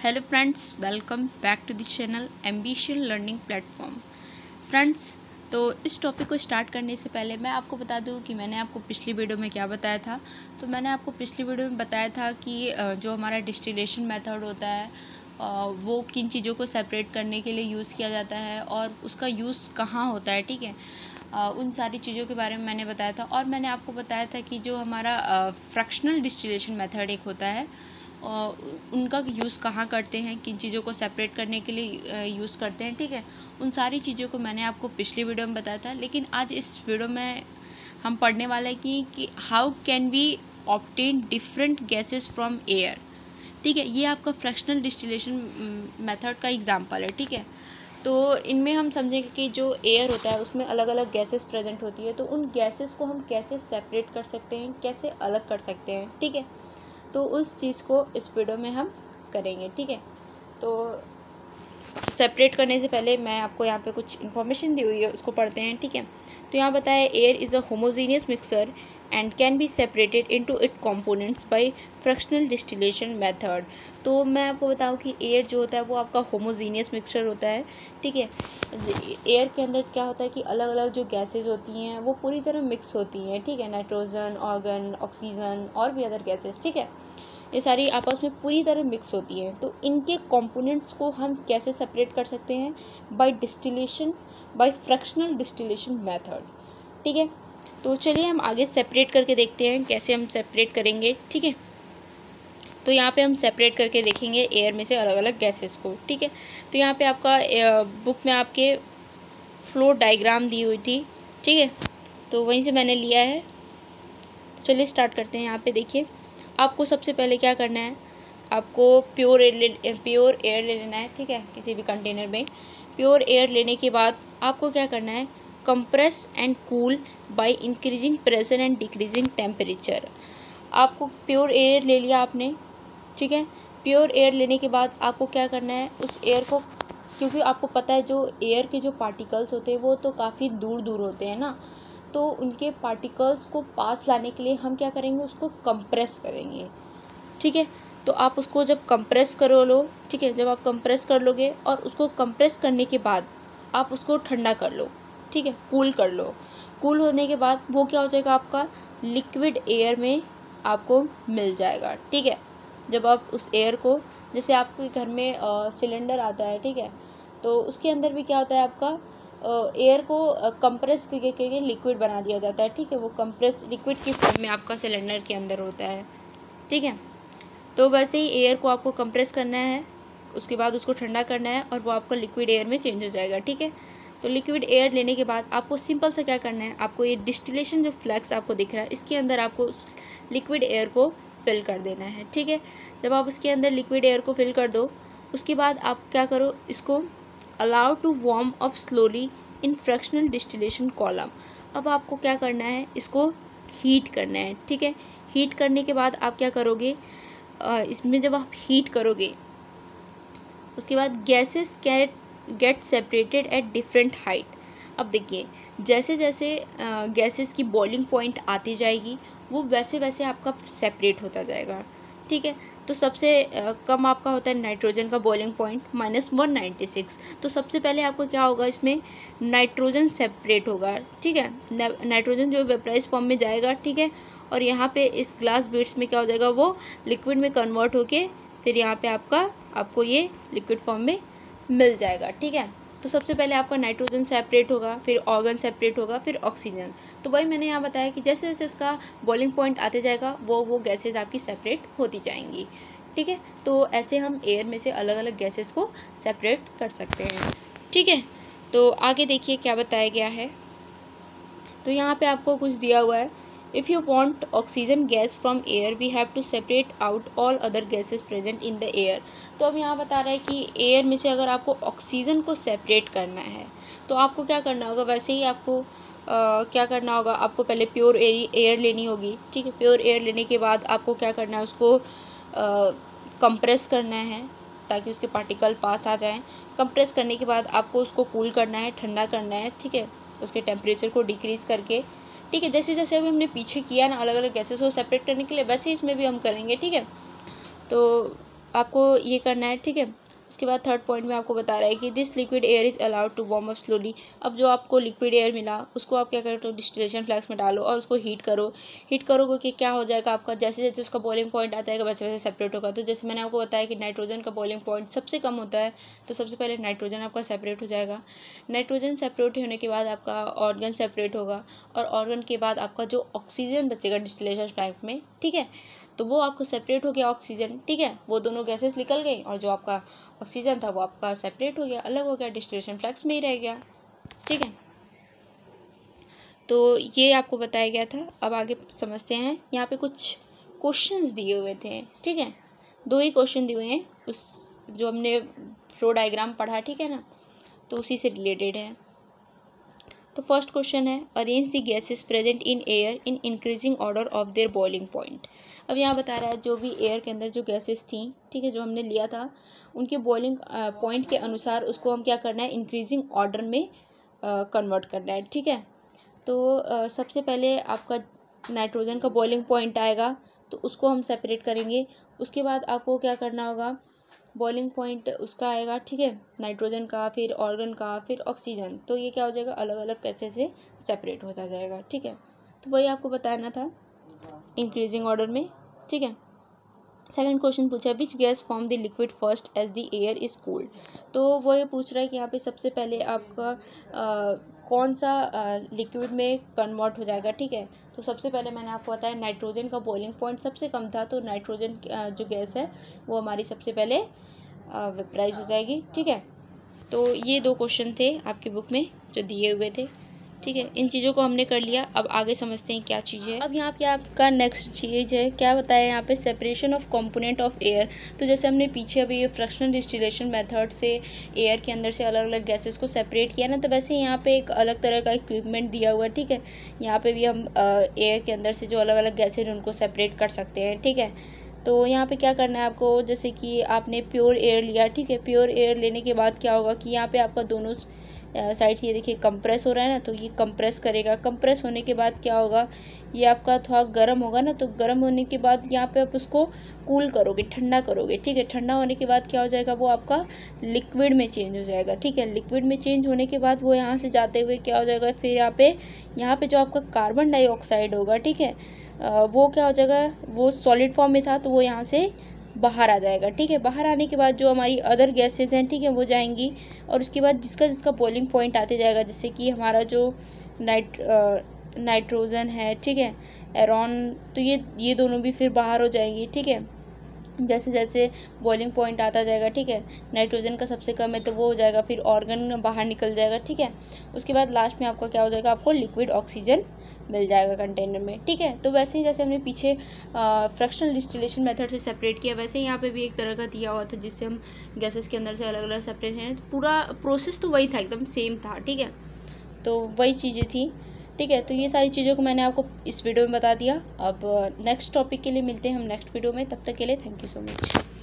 Hello friends, welcome back to the channel ambition learning platform. Friends, तो इस topic को start करने से पहले मैं आपको बता दूं कि मैंने आपको पिछली वीडियो में क्या बताया था। तो मैंने आपको पिछली वीडियो में बताया था कि जो हमारा डिस्टिलेशन मेथड होता है वो किन चीज़ों को सेपरेट करने के लिए यूज़ किया जाता है और उसका यूज़ कहाँ होता है। ठीक है, उन सारी चीज़ों के बारे में मैंने बताया था। और मैंने आपको बताया था कि जो हमारा फ्रैक्शनल डिस्टिलेशन मेथड एक होता है उनका यूज़ कहाँ करते हैं, किन चीज़ों को सेपरेट करने के लिए यूज़ करते हैं। ठीक है, उन सारी चीज़ों को मैंने आपको पिछली वीडियो में बताया था। लेकिन आज इस वीडियो में हम पढ़ने वाले हैं कि how can we obtain different gases from air. ठीक है, ये आपका फ्रैक्शनल डिस्टिलेशन मेथड का एग्जांपल है। ठीक है, तो इनमें हम समझेंगे कि जो एयर होता है उसमें अलग अलग गैसेस प्रेजेंट होती है, तो उन गैसेस को हम कैसे सेपरेट कर सकते हैं, कैसे अलग कर सकते हैं। ठीक है, तो उस चीज़ को इस वीडियो में हम करेंगे। ठीक है, तो सेपरेट करने से पहले मैं आपको यहाँ पे कुछ इन्फॉर्मेशन दी हुई है, उसको पढ़ते हैं। ठीक है, तो यहाँ बताया air is a homogeneous mixer and can be separated into it components by fractional distillation method. तो मैं आपको बताऊँ कि एयर जो होता है वो आपका होमोजीनियस मिक्सचर होता है। ठीक है, एयर के अंदर क्या होता है कि अलग अलग जो गैसेज होती हैं वो पूरी तरह मिक्स होती हैं। ठीक है, नाइट्रोजन, ऑर्गन, ऑक्सीजन और भी अदर गैसेज। ठीक है, ये सारी आपस में पूरी तरह मिक्स होती हैं। तो इनके कंपोनेंट्स को हम कैसे सेपरेट कर सकते हैं? By distillation, by fractional distillation method. ठीक है, तो चलिए हम आगे सेपरेट करके देखते हैं कैसे हम सेपरेट करेंगे। ठीक है, तो यहाँ पे हम सेपरेट करके देखेंगे एयर में से अलग अलग गैसेस को। ठीक है, तो यहाँ पे आपका बुक में आपके फ्लो डायग्राम दी हुई थी। ठीक है, तो वहीं से मैंने लिया है। तो चलिए स्टार्ट करते हैं। यहाँ पे देखिए, आपको सबसे पहले क्या करना है, आपको प्योर एयर ले लेना है। ठीक है, किसी भी कंटेनर में प्योर एयर लेने के बाद आपको क्या करना है, compress and cool by increasing pressure and decreasing temperature. आपको प्योर एयर ले लिया आपने। ठीक है, प्योर एयर लेने के बाद आपको क्या करना है, उस एयर को, क्योंकि आपको पता है जो एयर के जो पार्टिकल्स होते हैं वो तो काफ़ी दूर दूर होते हैं ना, तो उनके पार्टिकल्स को पास लाने के लिए हम क्या करेंगे, उसको कंप्रेस करेंगे। ठीक है, तो आप उसको जब कंप्रेस करो लो, ठीक है, जब आप कंप्रेस कर लोगे और उसको कंप्रेस करने के बाद आप उसको ठंडा कर लो। ठीक है, कूल कर लो। कूल होने के बाद वो क्या हो जाएगा, आपका लिक्विड एयर में आपको मिल जाएगा। ठीक है, जब आप उस एयर को, जैसे आपके घर में सिलेंडर आता है, ठीक है, तो उसके अंदर भी क्या होता है, आपका एयर को कंप्रेस करके लिक्विड बना दिया जाता है। ठीक है, वो कंप्रेस लिक्विड की फॉर्म में आपका सिलेंडर के अंदर होता है। ठीक है, तो वैसे ही एयर को आपको कंप्रेस करना है, उसके बाद उसको ठंडा करना है और वो आपका लिक्विड एयर में चेंज हो जाएगा। ठीक है, तो लिक्विड एयर लेने के बाद आपको सिंपल सा क्या करना है, आपको ये डिस्टिलेशन जो फ्लैक्स आपको दिख रहा है इसके अंदर आपको उस लिक्विड एयर को फिल कर देना है। ठीक है, जब आप उसके अंदर लिक्विड एयर को फिल कर दो, उसके बाद आप क्या करो, इसको allow to warm up slowly in fractional distillation column. अब आपको क्या करना है, इसको हीट करना है। ठीक है, हीट करने के बाद आप क्या करोगे, इसमें जब आप हीट करोगे उसके बाद gases get separated at different height. अब देखिए, जैसे जैसे गैसेस की बॉइलिंग पॉइंट आती जाएगी वो वैसे वैसे आपका सेपरेट होता जाएगा। ठीक है, तो सबसे कम आपका होता है नाइट्रोजन का बॉइलिंग पॉइंट -196। तो सबसे पहले आपको क्या होगा, इसमें नाइट्रोजन सेपरेट होगा। ठीक है, नाइट्रोजन जो वेपराइज फॉर्म में जाएगा। ठीक है, और यहाँ पे इस ग्लास बीड्स में क्या हो जाएगा, वो लिक्विड में कन्वर्ट होके फिर यहाँ पे आपको ये लिक्विड फॉर्म में मिल जाएगा। ठीक है, तो सबसे पहले आपका नाइट्रोजन सेपरेट होगा, फिर ऑर्गन सेपरेट होगा, फिर ऑक्सीजन। तो वही मैंने यहाँ बताया कि जैसे जैसे उसका बॉइलिंग पॉइंट आते जाएगा वो गैसेज आपकी सेपरेट होती जाएंगी। ठीक है, तो ऐसे हम एयर में से अलग अलग गैसेस को सेपरेट कर सकते हैं। ठीक है, तो आगे देखिए क्या बताया गया है। तो यहाँ पे आपको कुछ दिया हुआ है, if you want oxygen gas from air we have to separate out all other gases present in the air. तो अब यहाँ बता रहा है कि एयर में से अगर आपको ऑक्सीजन को सेपरेट करना है तो आपको क्या करना होगा, वैसे ही आपको क्या करना होगा, आपको पहले प्योर एयर लेनी होगी। ठीक है, प्योर एयर लेने के बाद आपको क्या करना है, उसको कंप्रेस करना है ताकि उसके पार्टिकल पास आ जाएं। कंप्रेस करने के बाद आपको उसको कूल करना है, ठंडा करना है। ठीक है, उसके टेम्परेचर को डिक्रीज़ करके। ठीक है, जैसे जैसे अभी हमने पीछे किया ना अलग अलग गैसेस को सेपरेट करने के लिए, वैसे ही इसमें भी हम करेंगे। ठीक है, तो आपको ये करना है, ठीक है। उसके बाद थर्ड पॉइंट में आपको बता रहा है कि this liquid air is allowed to warm up slowly. अब जो आपको लिक्विड एयर मिला उसको आप क्या करो, तो डिस्टिलेशन फ्लैक्स में डालो और उसको हीट करो। हीट करोगे कि क्या हो जाएगा आपका, जैसे जैसे उसका बॉइलिंग पॉइंट आता है वैसे वैसे सेपरेट होगा। तो जैसे मैंने आपको बताया कि नाइट्रोजन का बॉइलिंग पॉइंट सबसे कम होता है, तो सबसे पहले नाइट्रोजन आपका सेपरेट हो जाएगा। नाइट्रोजन सेपरेट होने के बाद आपका ऑर्गन सेपरेट होगा, और ऑर्गन के बाद आपका जो ऑक्सीजन बचेगा डिस्टिलेशन फ्लैक्स में, ठीक है, तो वो आपको सेपरेट हो गया ऑक्सीजन, ठीक है। वो दोनों गैसेस निकल गई और जो आपका ऑक्सीजन था वो आपका सेपरेट हो गया, अलग हो गया, डिस्टिलेशन फ्लैक्स में ही रह गया, ठीक है। तो ये आपको बताया गया था। अब आगे समझते हैं। यहाँ पे कुछ क्वेश्चंस दिए हुए थे, ठीक है, 2 ही क्वेश्चन दिए हुए हैं उस जो हमने फ्लो डायग्राम पढ़ा, ठीक है ना, तो उसी से रिलेटेड है। तो फर्स्ट क्वेश्चन है, arrange the gases present in air in increasing order of their boiling point. अब यहाँ बता रहा है जो भी एयर के अंदर जो गैसेस थी, ठीक है, जो हमने लिया था, उनके बॉइलिंग पॉइंट के अनुसार उसको हम क्या करना है, इंक्रीजिंग ऑर्डर में कन्वर्ट करना है, ठीक है। तो सबसे पहले आपका नाइट्रोजन का बॉइलिंग पॉइंट आएगा, तो उसको हम सेपरेट करेंगे। उसके बाद आपको क्या करना होगा, बॉइलिंग पॉइंट उसका आएगा, ठीक है, नाइट्रोजन का, फिर ऑर्गन का, फिर ऑक्सीजन। तो ये क्या हो जाएगा, अलग अलग कैसे से सेपरेट होता जाएगा, ठीक है। तो वही आपको बताना था इंक्रीजिंग ऑर्डर में, ठीक है। सेकंड क्वेश्चन पूछा, which gas form the liquid first as the air is cooled. तो वो ये पूछ रहा है कि यहाँ पे सबसे पहले आपका कौन सा लिक्विड में कन्वर्ट हो जाएगा, ठीक है। तो सबसे पहले मैंने आपको बताया नाइट्रोजन का बॉइलिंग पॉइंट सबसे कम था, तो नाइट्रोजन जो गैस है वो हमारी सबसे पहले वेपराइज हो जाएगी, ठीक है। तो ये 2 क्वेश्चन थे आपकी बुक में जो दिए हुए थे, ठीक है। इन चीज़ों को हमने कर लिया। अब आगे समझते हैं क्या चीज़ है। अब यहाँ पे आपका नेक्स्ट चीज़ है, क्या बताया यहाँ पे, separation of component of air. तो जैसे हमने पीछे अभी फ्रैक्शनल डिस्टिलेशन मेथड से एयर के अंदर से अलग अलग गैसेस को सेपरेट किया ना, तो वैसे यहाँ पे एक अलग तरह का इक्विपमेंट दिया हुआ है, ठीक है। यहाँ पे भी हम एयर के अंदर से जो अलग अलग गैसेज उनको सेपरेट कर सकते हैं, ठीक है। तो यहाँ पे क्या करना है आपको, जैसे कि आपने प्योर एयर लिया, ठीक है। प्योर एयर लेने के बाद क्या होगा कि यहाँ पे आपका दोनों साइड से ये देखिए कंप्रेस हो रहा है ना, तो ये कंप्रेस करेगा। कंप्रेस होने के बाद क्या होगा, ये आपका थोड़ा गर्म होगा ना, तो गर्म होने के बाद यहाँ पे आप उसको कूल करोगे, ठंडा करोगे, ठीक है। ठंडा होने के बाद क्या हो जाएगा, वो आपका लिक्विड में चेंज हो जाएगा, ठीक है। लिक्विड में चेंज होने के बाद वो यहाँ से जाते हुए क्या हो जाएगा, फिर यहाँ पे जो आपका कार्बन डाइऑक्साइड होगा, ठीक है, वो क्या हो जाएगा, वो सॉलिड फॉर्म में था तो वो यहाँ से बाहर आ जाएगा, ठीक है। बाहर आने के बाद जो हमारी अदर गैसेज हैं, ठीक है, वो जाएंगी, और उसके बाद जिसका जिसका बॉइलिंग पॉइंट आते जाएगा, जैसे कि हमारा जो नाइट्रोजन है, ठीक है, एरॉन, तो ये दोनों भी फिर बाहर हो जाएंगी, ठीक है। जैसे जैसे बॉइलिंग पॉइंट आता जाएगा, ठीक है, नाइट्रोजन का सबसे कम है तो वो हो जाएगा, फिर ऑर्गन बाहर निकल जाएगा, ठीक है। उसके बाद लास्ट में आपका क्या हो जाएगा, आपको लिक्विड ऑक्सीजन मिल जाएगा कंटेनर में, ठीक है। तो वैसे ही जैसे हमने पीछे फ्रैक्शनल डिस्टिलेशन मेथड से सेपरेट किया, वैसे ही यहाँ पे भी एक तरह का दिया हुआ था जिससे हम गैसेस के अंदर से अलग अलग सेपरेशन है। तो पूरा प्रोसेस तो वही था, एकदम सेम था, ठीक है। तो वही चीज़ें थी, ठीक है। तो ये सारी चीज़ों को मैंने आपको इस वीडियो में बता दिया। अब नेक्स्ट टॉपिक के लिए मिलते हैं हम नेक्स्ट वीडियो में, तब तक के लिए थैंक यू सो मच।